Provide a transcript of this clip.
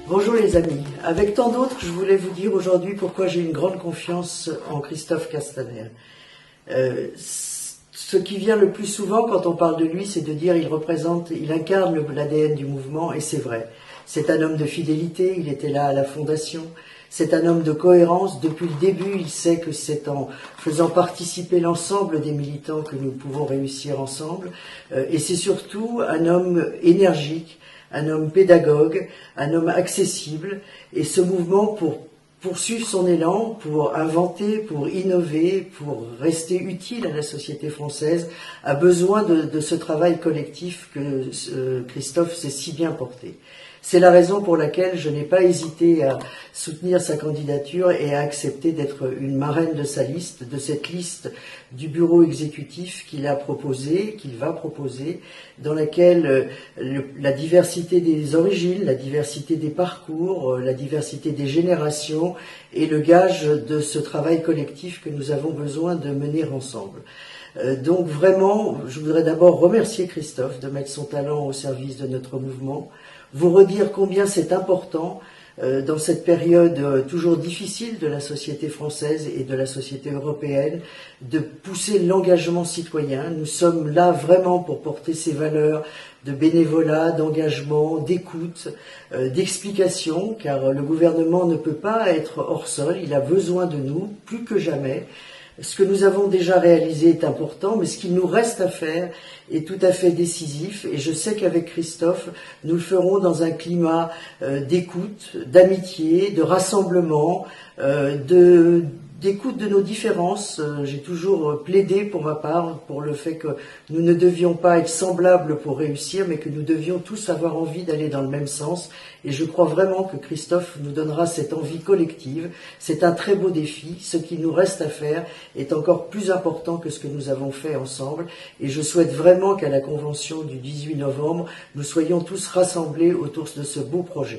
Bonjour les amis. Avec tant d'autres, je voulais vous dire aujourd'hui pourquoi j'ai une grande confiance en Christophe Castaner. Ce qui vient le plus souvent quand on parle de lui, c'est de dire il incarne l'ADN du mouvement, et c'est vrai. C'est un homme de fidélité, il était là à la fondation. C'est un homme de cohérence. Depuis le début, il sait que c'est en faisant participer l'ensemble des militants que nous pouvons réussir ensemble. Et c'est surtout un homme énergique, un homme pédagogue, un homme accessible. Et ce mouvement, pour poursuivre son élan, pour inventer, pour innover, pour rester utile à la société française, a besoin de ce travail collectif que Christophe sait si bien porter. C'est la raison pour laquelle je n'ai pas hésité à soutenir sa candidature et à accepter d'être une marraine de sa liste, de cette liste du bureau exécutif qu'il va proposer, dans laquelle la diversité des origines, la diversité des parcours, la diversité des générations est le gage de ce travail collectif que nous avons besoin de mener ensemble. Donc vraiment, je voudrais d'abord remercier Christophe de mettre son talent au service de notre mouvement, vous redire combien c'est important dans cette période toujours difficile de la société française et de la société européenne de pousser l'engagement citoyen. Nous sommes là vraiment pour porter ces valeurs de bénévolat, d'engagement, d'écoute, d'explication, car le gouvernement ne peut pas être hors sol, il a besoin de nous plus que jamais. Ce que nous avons déjà réalisé est important, mais ce qu'il nous reste à faire est tout à fait décisif. Et je sais qu'avec Christophe, nous le ferons dans un climat d'écoute, d'amitié, de rassemblement, d'écoute de nos différences. J'ai toujours plaidé pour ma part pour le fait que nous ne devions pas être semblables pour réussir, mais que nous devions tous avoir envie d'aller dans le même sens. Et je crois vraiment que Christophe nous donnera cette envie collective. C'est un très beau défi. Ce qu'il nous reste à faire est encore plus important que ce que nous avons fait ensemble. Et je souhaite vraiment qu'à la convention du 18 novembre, nous soyons tous rassemblés autour de ce beau projet.